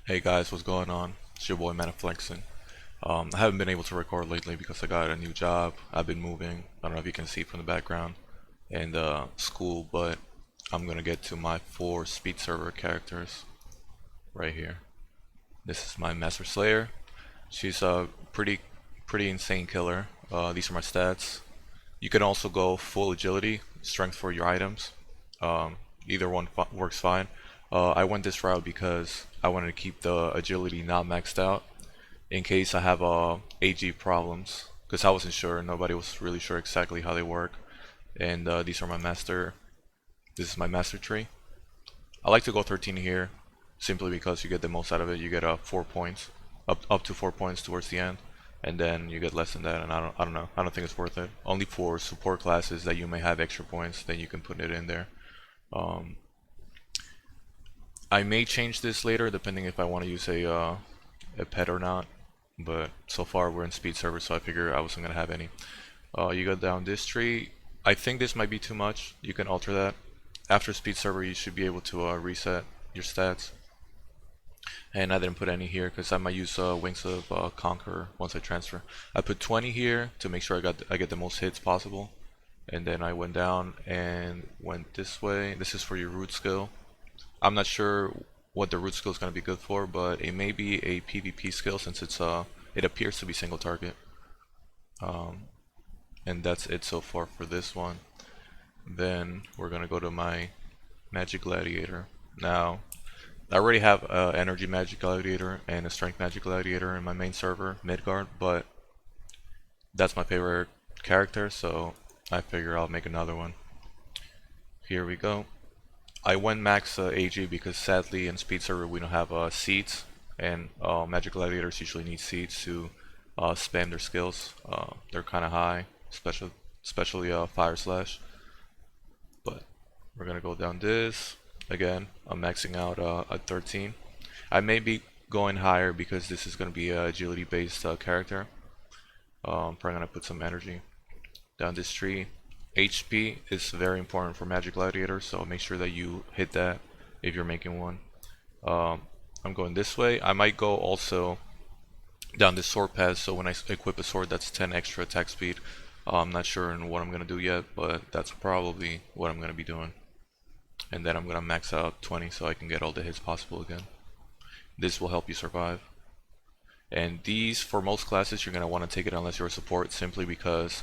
Hey guys, what's going on? It's your boy Manaflexing. I haven't been able to record lately because I got a new job. I've been moving. I don't know if you can see from the background, and school, but I'm gonna get to my 4 speed server characters right here. This is my Master Slayer. She's a pretty insane killer. These are my stats. You can also go full agility, strength for your items. Um, Either one works fine. I went this route because I wanted to keep the agility not maxed out in case I have AG problems. Because I wasn't sure, nobody was really sure exactly how they work. And these are my master. This is my master tree. I like to go 13 here, simply because you get the most out of it. You get 4 points, up to 4 points towards the end, and then you get less than that. And I don't know. I don't think it's worth it. Only for support classes that you may have extra points, then you can put it in there. Um, I may change this later, depending if I want to use a pet or not. But so far we're in speed server, so I figure I wasn't gonna have any. You go down this tree. I think this might be too much. You can alter that. After speed server, you should be able to reset your stats. And I didn't put any here because I might use Wings of Conqueror once I transfer. I put 20 here to make sure I get the most hits possible. And then I went down and went this way. This is for your root skill. I'm not sure what the root skill is going to be good for, but it may be a PvP skill since it appears to be single target. Um, and that's it so far for this one. Then we're gonna go to my Magic Gladiator. Now, I already have Energy Magic Gladiator and a Strength Magic Gladiator in my main server, Midgard, but that's my favorite character, so I figure I'll make another one. Here we go. I went max AG because sadly in speed server we don't have seats, and Magic Gladiators usually need seats to spam their skills. They're kind of high, especially Fire Slash. But we're gonna go down this again. I'm maxing out at 13. I may be going higher because this is gonna be a agility based character. Probably gonna put some energy down this tree. HP is very important for Magic Gladiator, so make sure that you hit that if you're making one. I'm going this way. I might go also down this sword path, so when I equip a sword that's 10 extra attack speed. I'm not sure in what I'm gonna do yet, but that's probably what I'm gonna be doing. And then I'm gonna max out 20 so I can get all the hits possible again. This will help you survive. And these, for most classes, you're gonna want to take it unless you're a support, simply because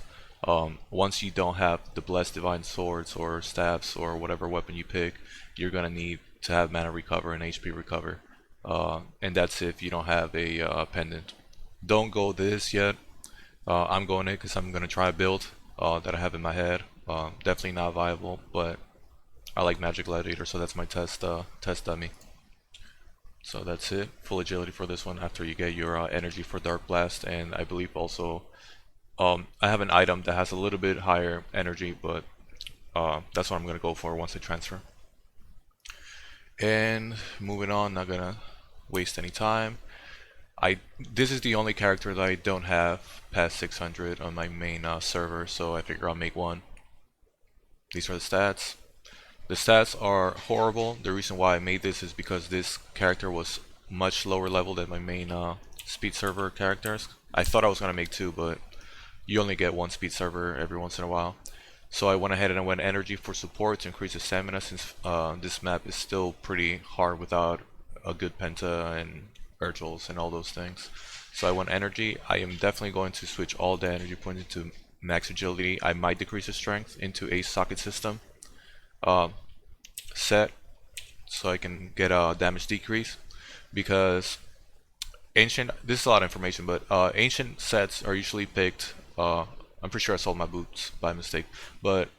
once you don't have the Blessed Divine Swords or Staffs or whatever weapon you pick, you're gonna need to have mana recover and HP recover. And that's if you don't have a pendant. Don't go this yet. I'm going it because I'm going to try a build that I have in my head. Definitely not viable, but I like Magic Gladiator, so that's my test dummy. So that's it. Full agility for this one after you get your energy for Dark Blast, and I believe also I have an item that has a little bit higher energy, but that's what I'm going to go for once I transfer. And moving on, not gonna waste any time. This is the only character that I don't have past 600 on my main server, so I figure I'll make one. These are the stats. The stats are horrible. The reason why I made this is because this character was much lower level than my main speed server characters. I thought I was gonna make 2, but you only get 1 speed server every once in a while. So I went ahead and I went energy for support to increase the stamina, since this map is still pretty hard without a good penta and Urgels and all those things. So I want energy. I am definitely going to switch all the energy points into max agility. I might decrease the strength into a socket system set, so I can get a damage decrease, because ancient, this is a lot of information, but ancient sets are usually picked. I'm pretty sure I sold my boots by mistake, but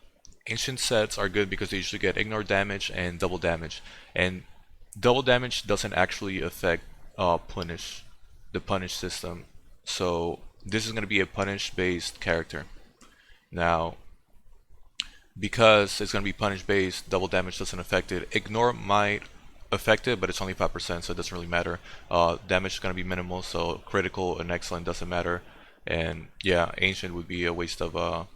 ancient sets are good because they usually get ignore damage and double damage, and double damage doesn't actually affect the punish system. So this is going to be a punish based character. Now, because it's going to be punish based, double damage doesn't affect it. Ignore might affect it, but it's only 5%, so it doesn't really matter. Damage is going to be minimal, so critical and excellent doesn't matter. And yeah, ancient would be a waste of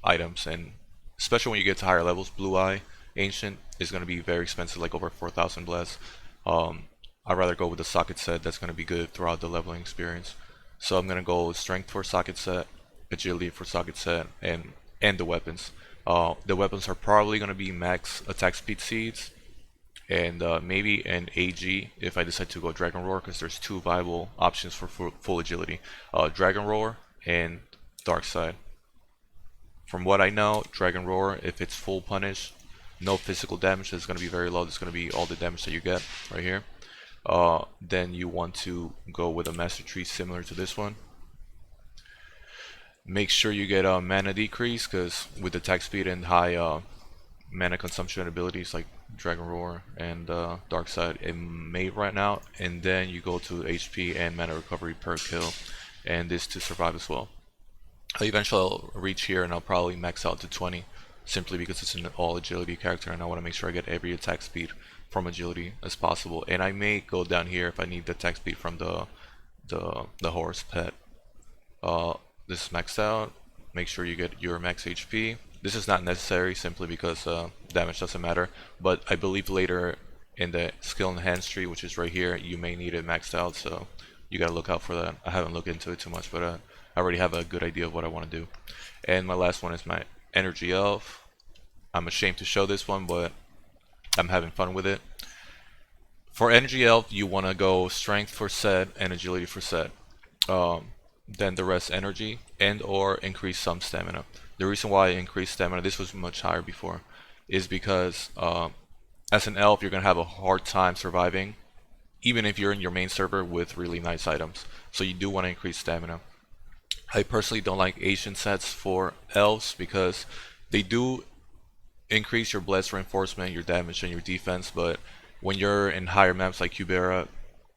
items, and especially when you get to higher levels. Blue Eye Ancient is going to be very expensive, like over 4,000 bless. I'd rather go with the socket set. That's going to be good throughout the leveling experience. So I'm going to go strength for socket set, agility for socket set, and the weapons. The weapons are probably going to be max attack speed seeds, and maybe an AG if I decide to go Dragon Roar, because there's two viable options for full agility, Dragon Roar and Dark Side. From what I know, Dragon Roar, if it's full punish, no physical damage, is going to be very low. It's going to be all the damage that you get right here. Then you want to go with a Master Tree similar to this one. Make sure you get a mana decrease, because with attack speed and high mana consumption abilities like Dragon Roar and Dark Side, it may run out, and then you go to HP and mana recovery per kill, and this to survive as well. Eventually I'll reach here and I'll probably max out to 20, simply because it's an all agility character and I want to make sure I get every attack speed from agility as possible. And I may go down here if I need the attack speed from the horse pet. This is maxed out. Make sure you get your max HP. This is not necessary, simply because damage doesn't matter, but I believe later in the skill enhanced tree, which is right here, you may need it maxed out, so you gotta look out for that. I haven't looked into it too much, but I already have a good idea of what I want to do. And my last one is my energy elf. I'm ashamed to show this one, but I'm having fun with it. For energy elf, you want to go strength for set and agility for set. Then the rest energy, and or increase some stamina. The reason why I increased stamina, this was much higher before, is because as an elf you're going to have a hard time surviving, even if you're in your main server with really nice items. So you do want to increase stamina. I personally don't like Asian sets for elves because they do increase your bless reinforcement, your damage, and your defense, but when you're in higher maps like Cubera,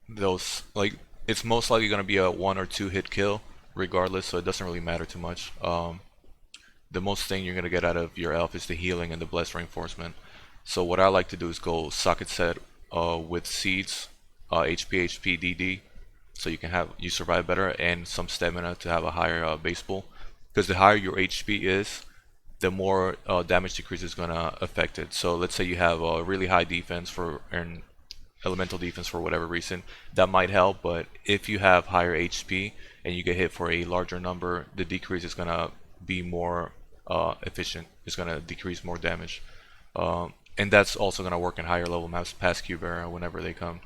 those, like, it's most likely going to be a 1 or 2 hit kill regardless, so it doesn't really matter too much. The most thing you're going to get out of your elf is the healing and the bless reinforcement. So what I like to do is go socket set with seeds, HP, DD, so you survive better, and some stamina to have a higher base pool. Because the higher your HP is, the more damage decrease is going to affect it. So let's say you have a really high defense and elemental defense for whatever reason, that might help, but if you have higher HP and you get hit for a larger number, the decrease is going to be more efficient. It's going to decrease more damage. And that's also going to work in higher level maps past Cubera whenever they come.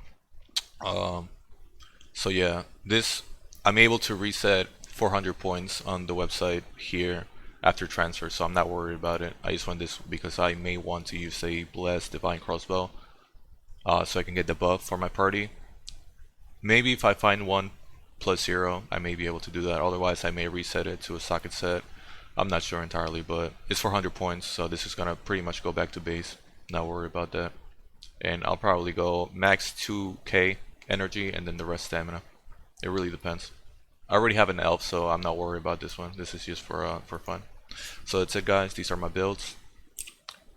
So yeah, this, I'm able to reset 400 points on the website here after transfer, so I'm not worried about it. I just want this because I may want to use a Blessed Divine Crossbow, so I can get the buff for my party. Maybe if I find 1+0, I may be able to do that. Otherwise, I may reset it to a socket set. I'm not sure entirely, but it's 400 points, so this is gonna pretty much go back to base. Not worried about that. And I'll probably go max 2k energy and then the rest stamina. It really depends. I already have an elf, so I'm not worried about this one. This is just for fun. So that's it, guys. These are my builds,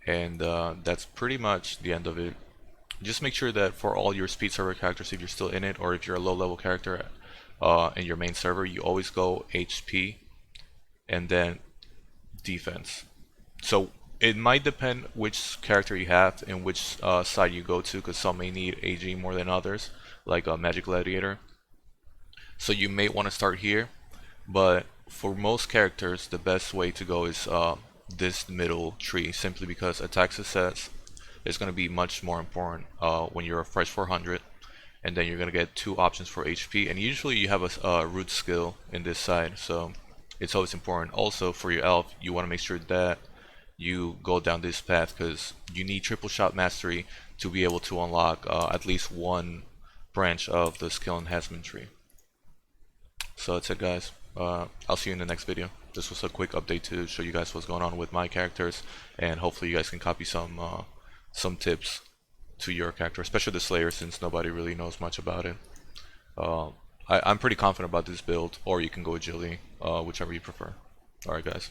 and that's pretty much the end of it. Just make sure that for all your speed server characters, if you're still in it, or if you're a low level character in your main server, you always go HP and then defense. So it might depend which character you have and which side you go to, because some may need AG more than others, like Magic Gladiator. So you may want to start here, but for most characters the best way to go is this middle tree, simply because attack success is going to be much more important when you're a fresh 400, and then you're going to get 2 options for HP, and usually you have a root skill in this side, so it's always important. Also for your elf, you want to make sure that you go down this path, because you need triple shot mastery to be able to unlock at least one branch of the skill enhancement tree. So that's it, guys. I'll see you in the next video. This was a quick update to show you guys what's going on with my characters, and hopefully you guys can copy some tips to your character, especially the Slayer, since nobody really knows much about it. I'm pretty confident about this build, or you can go agility, whichever you prefer. Alright, guys.